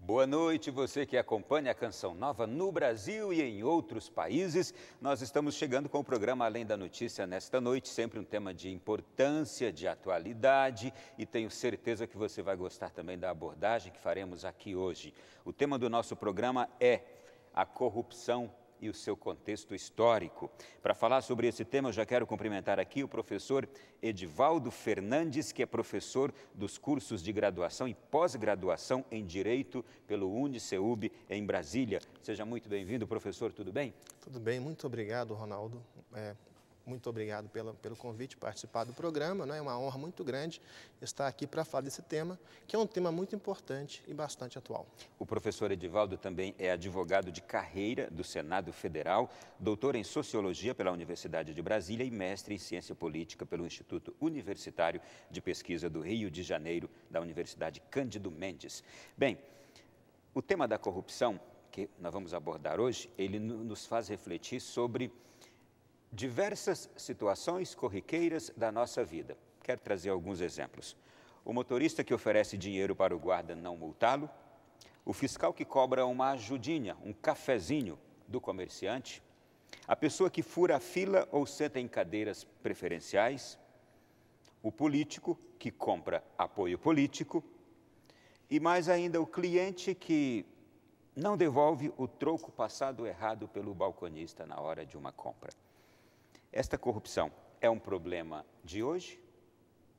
Boa noite, você que acompanha a Canção Nova no Brasil e em outros países. Nós estamos chegando com o programa Além da Notícia nesta noite, sempre um tema de importância, de atualidade, e tenho certeza que você vai gostar também da abordagem que faremos aqui hoje. O tema do nosso programa é a corrupção e o seu contexto histórico. Para falar sobre esse tema, eu já quero cumprimentar aqui o professor Edivaldo Fernandes, que é professor dos cursos de graduação e pós-graduação em Direito pelo UniCeub em Brasília. Seja muito bem-vindo, professor, tudo bem? Tudo bem, muito obrigado, Ronaldo. Muito obrigado pelo convite participar do programa, né? É uma honra muito grande estar aqui para falar desse tema, que é um tema muito importante e bastante atual. O professor Edivaldo também é advogado de carreira do Senado Federal, doutor em Sociologia pela Universidade de Brasília e mestre em Ciência Política pelo Instituto Universitário de Pesquisa do Rio de Janeiro, da Universidade Cândido Mendes. Bem, o tema da corrupção, que nós vamos abordar hoje, ele nos faz refletir sobre diversas situações corriqueiras da nossa vida. Quero trazer alguns exemplos. O motorista que oferece dinheiro para o guarda não multá-lo, o fiscal que cobra uma ajudinha, um cafezinho do comerciante, a pessoa que fura a fila ou senta em cadeiras preferenciais, o político que compra apoio político e mais ainda o cliente que não devolve o troco passado errado pelo balconista na hora de uma compra. Esta corrupção é um problema de hoje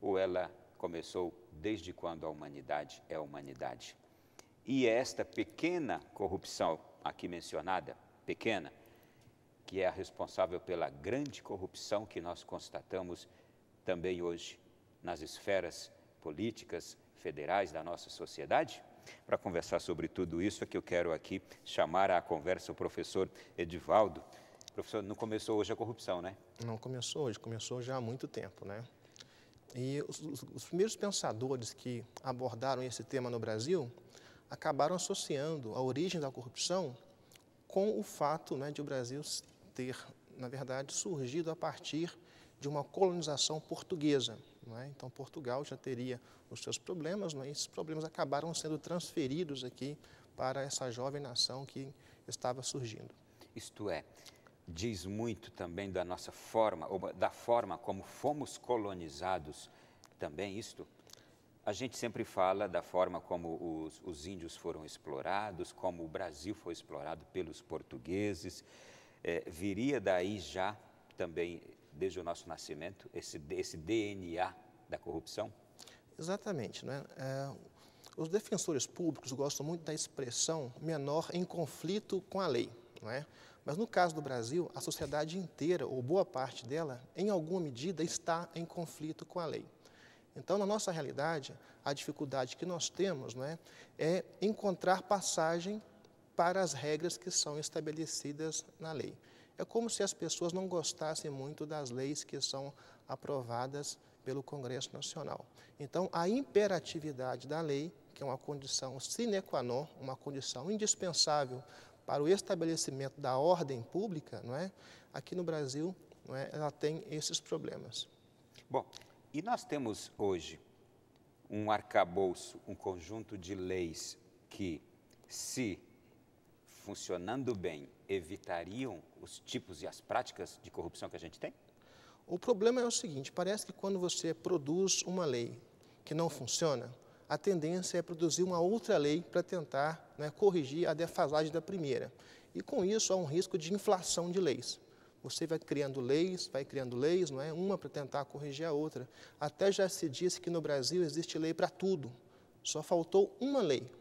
ou ela começou desde quando a humanidade é a humanidade? E é esta pequena corrupção aqui mencionada, pequena, que é a responsável pela grande corrupção que nós constatamos também hoje nas esferas políticas federais da nossa sociedade? Para conversar sobre tudo isso é que eu quero aqui chamar à conversa o professor Edivaldo. Professor, não começou hoje a corrupção, né? Não começou hoje, começou já há muito tempo, né? E os primeiros pensadores que abordaram esse tema no Brasil acabaram associando a origem da corrupção com o fato, né, de o Brasil ter, na verdade, surgido a partir de uma colonização portuguesa, né? Então, Portugal já teria os seus problemas, né? E esses problemas acabaram sendo transferidos aqui para essa jovem nação que estava surgindo. Isto é, diz muito também da nossa forma, ou da forma como fomos colonizados também isto. A gente sempre fala da forma como os índios foram explorados, como o Brasil foi explorado pelos portugueses. Viria daí já também, desde o nosso nascimento, esse DNA da corrupção? Exatamente, né? Os defensores públicos gostam muito da expressão menor em conflito com a lei, não é? Mas no caso do Brasil, a sociedade inteira, ou boa parte dela, em alguma medida está em conflito com a lei. Então, na nossa realidade, a dificuldade que nós temos, não é encontrar passagem para as regras que são estabelecidas na lei. É como se as pessoas não gostassem muito das leis que são aprovadas pelo Congresso Nacional. Então, a imperatividade da lei, que é uma condição sine qua non, uma condição indispensável para o estabelecimento da ordem pública, não é? Aqui no Brasil, não é? Ela tem esses problemas. Bom, e nós temos hoje um arcabouço, um conjunto de leis que, se funcionando bem, evitariam os tipos e as práticas de corrupção que a gente tem? O problema é o seguinte, parece que quando você produz uma lei que não funciona, a tendência é produzir uma outra lei para tentar, né, corrigir a defasagem da primeira. E com isso há um risco de inflação de leis. Você vai criando leis, não é? Uma para tentar corrigir a outra. Até já se disse que no Brasil existe lei para tudo. Só faltou uma lei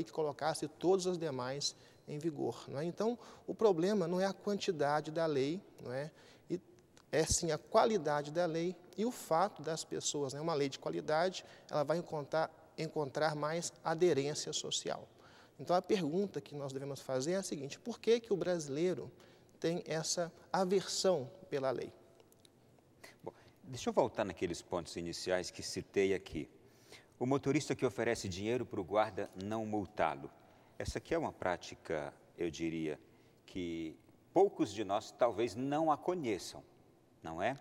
que colocasse todas as demais em vigor, não é? Então, o problema não é a quantidade da lei, não é? É sim a qualidade da lei e o fato das pessoas, né? Uma lei de qualidade, ela vai encontrar mais aderência social. Então, a pergunta que nós devemos fazer é a seguinte: por que o brasileiro tem essa aversão pela lei? Bom, deixa eu voltar naqueles pontos iniciais que citei aqui. O motorista que oferece dinheiro para o guarda não multá-lo. Essa aqui é uma prática, eu diria, que poucos de nós talvez não a conheçam, não é?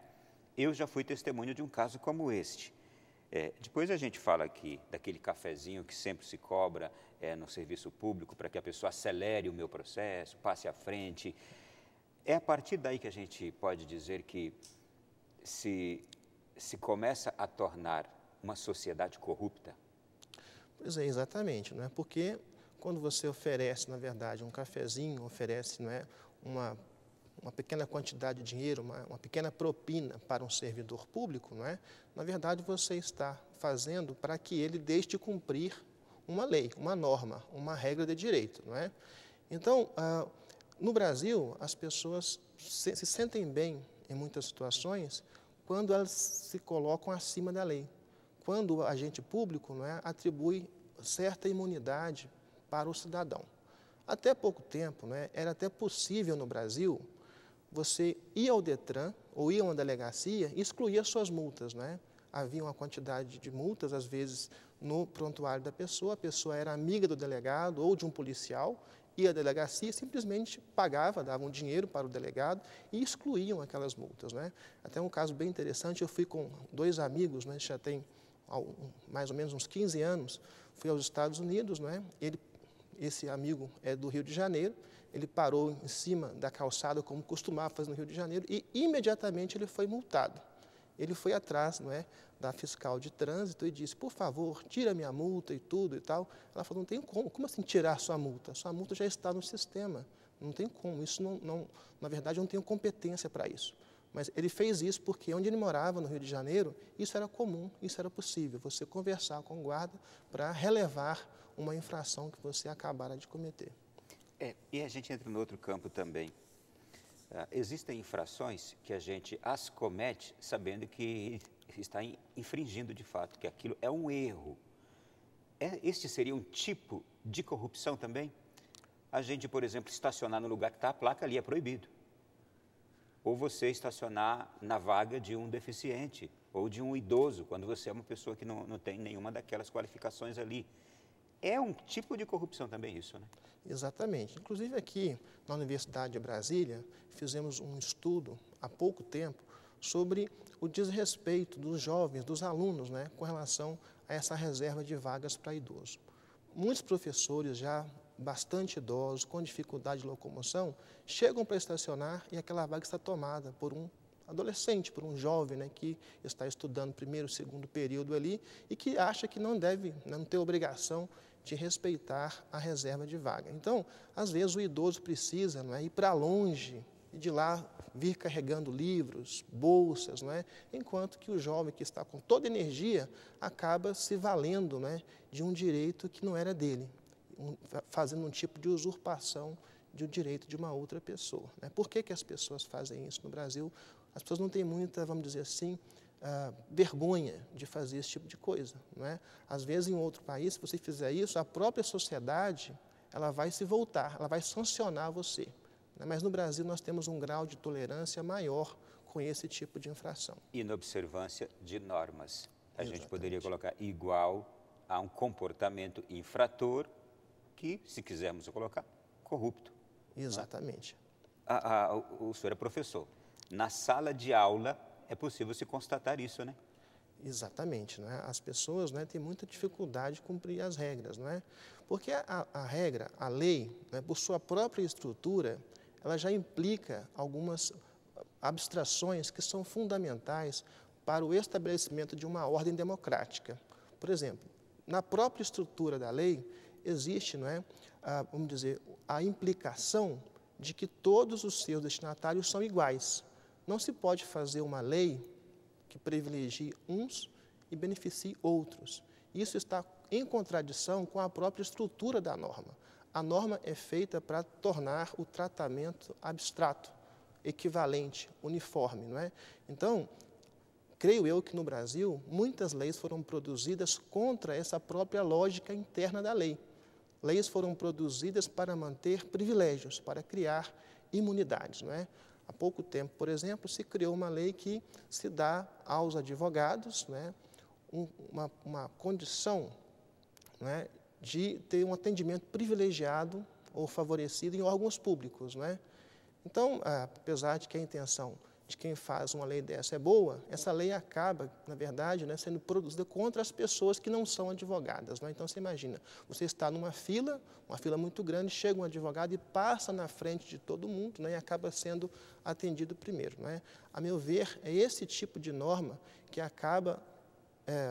Eu já fui testemunho de um caso como este. Depois a gente fala aqui daquele cafezinho que sempre se cobra no serviço público para que a pessoa acelere o meu processo, passe à frente. É a partir daí que a gente pode dizer que se começa a tornar uma sociedade corrupta? Pois é, exatamente, não é? Porque quando você oferece, na verdade, um cafezinho, oferece, não é, uma pequena quantidade de dinheiro, uma pequena propina para um servidor público, não é? Na verdade, você está fazendo para que ele deixe de cumprir uma lei, uma norma, uma regra de direito, não é? Então, no Brasil, as pessoas se sentem bem em muitas situações quando elas se colocam acima da lei, quando o agente público, não é, atribui certa imunidade para o cidadão. Até pouco tempo, não é, era até possível no Brasil você ir ao Detran ou ir a uma delegacia e excluir as suas multas, não é? Havia uma quantidade de multas, às vezes, no prontuário da pessoa, a pessoa era amiga do delegado ou de um policial, ia à delegacia e simplesmente pagava, dava um dinheiro para o delegado e excluíam aquelas multas, né? Até um caso bem interessante, eu fui com 2 amigos, né, já tem mais ou menos uns 15 anos, fui aos Estados Unidos, né? Esse amigo é do Rio de Janeiro, ele parou em cima da calçada, como costumava fazer no Rio de Janeiro, e imediatamente ele foi multado. Ele foi atrás, não é, da fiscal de trânsito e disse, por favor, tira minha multa e tudo e tal. Ela falou, não tem como assim tirar sua multa? Sua multa já está no sistema, não tem como, isso na verdade eu não tenho competência para isso. Mas ele fez isso porque onde ele morava, no Rio de Janeiro, isso era comum, isso era possível, você conversar com o guarda para relevar uma infração que você acabara de cometer. E a gente entra no outro campo também. Existem infrações que a gente as comete sabendo que está infringindo de fato, que aquilo é um erro. Este seria um tipo de corrupção também? A gente, por exemplo, estacionar no lugar que está a placa ali é proibido. Ou você estacionar na vaga de um deficiente ou de um idoso, quando você é uma pessoa que não tem nenhuma daquelas qualificações ali. É um tipo de corrupção também isso, né? Exatamente. Inclusive aqui na Universidade de Brasília, fizemos um estudo há pouco tempo sobre o desrespeito dos jovens, dos alunos, né, com relação a essa reserva de vagas para idoso. Muitos professores já bastante idosos, com dificuldade de locomoção, chegam para estacionar e aquela vaga está tomada por um adolescente, por um jovem, né, que está estudando primeiro, segundo período ali e que acha que não deve, não tem obrigação de respeitar a reserva de vaga. Então, às vezes o idoso precisa, não é, ir para longe e de lá vir carregando livros, bolsas, não é? Enquanto que o jovem que está com toda energia acaba se valendo, né, de um direito que não era dele, fazendo um tipo de usurpação de um direito de uma outra pessoa, né? Por que as pessoas fazem isso no Brasil? As pessoas não têm muita, vamos dizer assim, vergonha de fazer esse tipo de coisa, não é? Às vezes, em outro país, se você fizer isso, a própria sociedade ela vai se voltar, ela vai sancionar você. Né? Mas no Brasil nós temos um grau de tolerância maior com esse tipo de infração. Inobservância de normas. A Exatamente. gente poderia colocar igual a um comportamento infrator que, se quisermos colocar, corrupto. Exatamente. O senhor é professor. Na sala de aula é possível se constatar isso, né? Exatamente, não é? As pessoas, não é, têm muita dificuldade de cumprir as regras, não é? Porque a regra, a lei, né, por sua própria estrutura, ela já implica algumas abstrações que são fundamentais para o estabelecimento de uma ordem democrática. Por exemplo, na própria estrutura da lei existe, não é, vamos dizer, a implicação de que todos os seus destinatários são iguais. Não se pode fazer uma lei que privilegie uns e beneficie outros. Isso está em contradição com a própria estrutura da norma. A norma é feita para tornar o tratamento abstrato, equivalente, uniforme, não é? Então, creio eu que no Brasil, muitas leis foram produzidas contra essa própria lógica interna da lei. Leis foram produzidas para manter privilégios, para criar imunidades, não é? Há pouco tempo, por exemplo, se criou uma lei que se dá aos advogados, né, uma condição, né, de ter um atendimento privilegiado ou favorecido em órgãos públicos, né? Então, apesar de que a intenção de quem faz uma lei dessa é boa, essa lei acaba, na verdade, né, sendo produzida contra as pessoas que não são advogadas. Né? Então, você imagina, você está numa fila, uma fila muito grande, chega um advogado e passa na frente de todo mundo, né, e acaba sendo atendido primeiro. Né? A meu ver, é esse tipo de norma que acaba,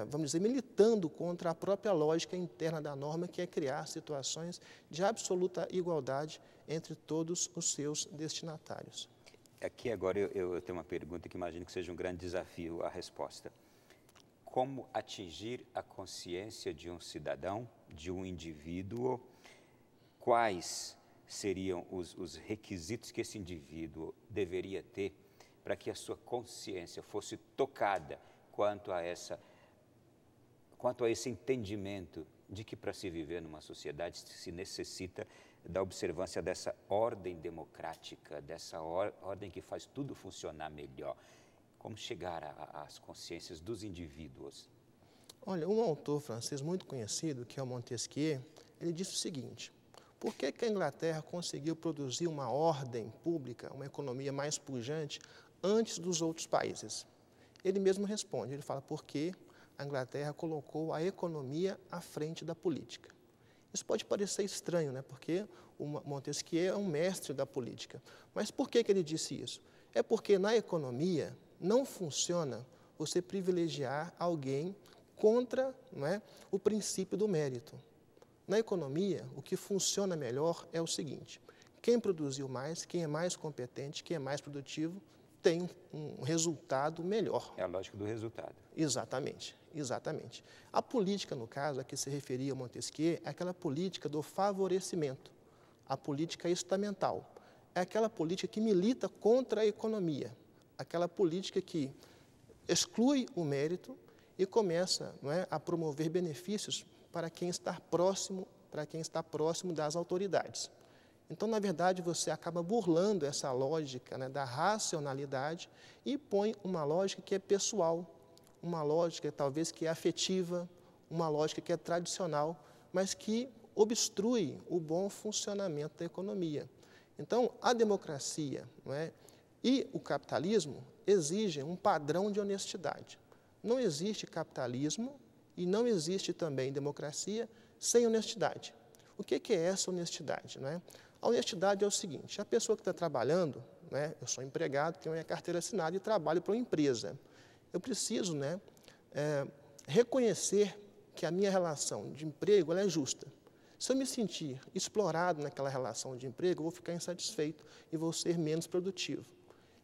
vamos dizer, militando contra a própria lógica interna da norma, que é criar situações de absoluta igualdade entre todos os seus destinatários. Aqui agora eu tenho uma pergunta que imagino que seja um grande desafio a resposta. Como atingir a consciência de um cidadão, de um indivíduo? Quais seriam os requisitos que esse indivíduo deveria ter para que a sua consciência fosse tocada quanto a esse entendimento de que para se viver numa sociedade se necessita da observância dessa ordem democrática, dessa ordem que faz tudo funcionar melhor? Como chegar às consciências dos indivíduos? Olha, um autor francês muito conhecido, que é o Montesquieu, ele disse o seguinte: por que a Inglaterra conseguiu produzir uma ordem pública, uma economia mais pujante antes dos outros países? Ele mesmo responde, ele fala, porque a Inglaterra colocou a economia à frente da política. Isso pode parecer estranho, né? Porque o Montesquieu é um mestre da política. Mas por que ele disse isso? É porque na economia não funciona você privilegiar alguém contra, não é, o princípio do mérito. Na economia, o que funciona melhor é o seguinte: quem produziu mais, quem é mais competente, quem é mais produtivo, tem um resultado melhor. É a lógica do resultado. Exatamente, exatamente. A política, no caso, a que se referia Montesquieu, é aquela política do favorecimento, a política estamental. É aquela política que milita contra a economia, aquela política que exclui o mérito e começa, não é, a promover benefícios para quem está próximo das autoridades. Então, na verdade, você acaba burlando essa lógica, né, da racionalidade e põe uma lógica que é pessoal, uma lógica talvez que é afetiva, uma lógica que é tradicional, mas que obstrui o bom funcionamento da economia. Então, a democracia, não é, e o capitalismo exigem um padrão de honestidade. Não existe capitalismo e não existe também democracia sem honestidade. O que é essa honestidade? Não é? A honestidade é o seguinte: a pessoa que está trabalhando, né, eu sou empregado, tenho minha carteira assinada e trabalho para uma empresa. Eu preciso, né, reconhecer que a minha relação de emprego ela é justa. Se eu me sentir explorado naquela relação de emprego, eu vou ficar insatisfeito e vou ser menos produtivo.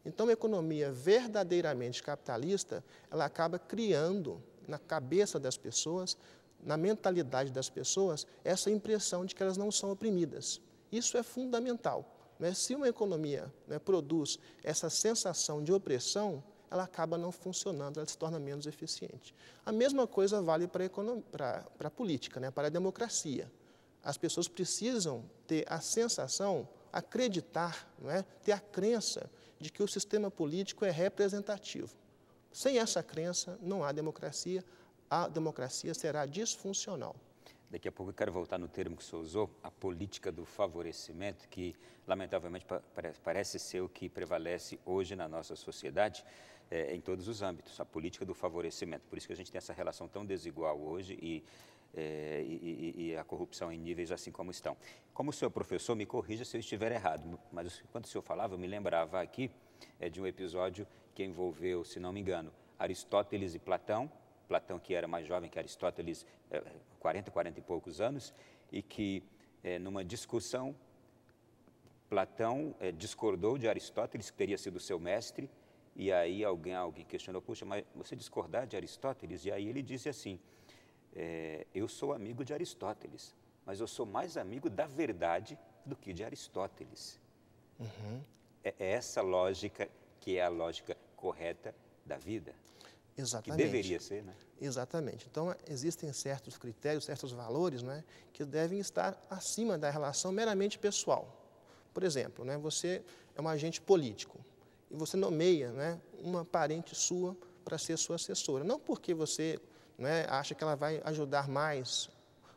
Então, a economia verdadeiramente capitalista, ela acaba criando na cabeça das pessoas, na mentalidade das pessoas, essa impressão de que elas não são oprimidas. Isso é fundamental. Né? Se uma economia, né, produz essa sensação de opressão, ela acaba não funcionando, ela se torna menos eficiente. A mesma coisa vale para a política, né, para a democracia. As pessoas precisam ter a sensação, acreditar, não é, ter a crença de que o sistema político é representativo. Sem essa crença, não há democracia, a democracia será disfuncional. Daqui a pouco eu quero voltar no termo que o senhor usou, a política do favorecimento, que lamentavelmente parece ser o que prevalece hoje na nossa sociedade, em todos os âmbitos, a política do favorecimento. Por isso que a gente tem essa relação tão desigual hoje e a corrupção em níveis assim como estão. Como o senhor professor, me corrija se eu estiver errado, mas quando o senhor falava, eu me lembrava aqui de um episódio que envolveu, se não me engano, Aristóteles e Platão, que era mais jovem que Aristóteles, 40 e poucos anos, e que, numa discussão, Platão discordou de Aristóteles, que teria sido seu mestre, e aí alguém questionou, puxa, mas você discordar de Aristóteles? E aí ele disse assim, eu sou amigo de Aristóteles, mas eu sou mais amigo da verdade do que de Aristóteles. Uhum. É essa lógica que é a lógica correta da vida. Exatamente. Que deveria ser, né? Exatamente. Então, existem certos critérios, certos valores, né, que devem estar acima da relação meramente pessoal. Por exemplo, né, você é um agente político e você nomeia, né, uma parente sua para ser sua assessora. Não porque você, né, acha que ela vai ajudar mais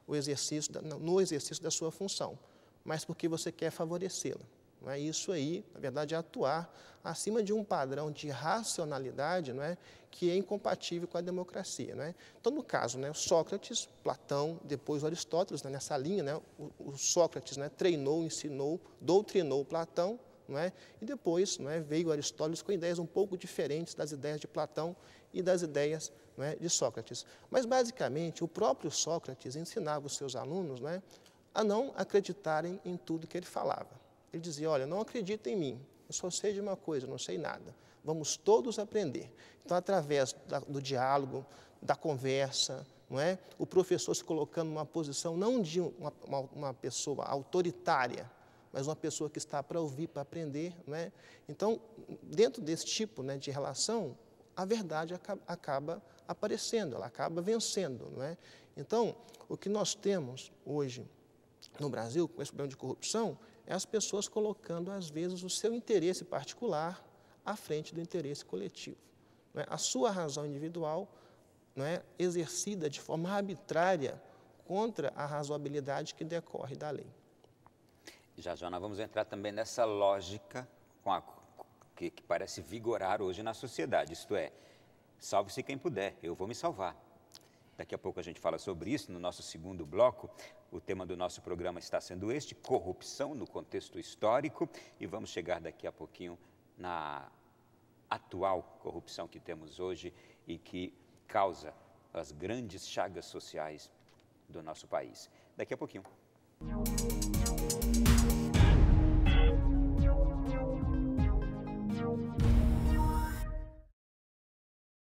no exercício da sua função, mas porque você quer favorecê-la. Não é? Isso aí, na verdade, é atuar acima de um padrão de racionalidade, não é? Que é incompatível com a democracia. Não é? Então, no caso, né, Sócrates, Platão, depois Aristóteles, né, nessa linha, né, o Sócrates, né, treinou, ensinou, doutrinou Platão, não é? E depois, não é, veio Aristóteles com ideias um pouco diferentes das ideias de Platão e das ideias, não é, de Sócrates. Mas, basicamente, o próprio Sócrates ensinava os seus alunos, não é, a não acreditarem em tudo que ele falava. Ele dizia, olha, não acredita em mim, eu só sei de uma coisa, não sei nada. Vamos todos aprender. Então, através do diálogo, da conversa, não é? O professor se colocando numa posição não de uma pessoa autoritária, mas uma pessoa que está para ouvir, para aprender. Não é? Então, dentro desse tipo, né, de relação, a verdade acaba aparecendo, ela acaba vencendo. Não é? Então, o que nós temos hoje no Brasil, com esse problema de corrupção, é as pessoas colocando, às vezes, o seu interesse particular à frente do interesse coletivo. Não é? A sua razão individual, não é, exercida de forma arbitrária contra a razoabilidade que decorre da lei. Já nós vamos entrar também nessa lógica que parece vigorar hoje na sociedade, isto é, salve-se quem puder, eu vou me salvar. Daqui a pouco a gente fala sobre isso no nosso segundo bloco. O tema do nosso programa está sendo este, corrupção no contexto histórico, e vamos chegar daqui a pouquinho na atual corrupção que temos hoje e que causa as grandes chagas sociais do nosso país. Daqui a pouquinho.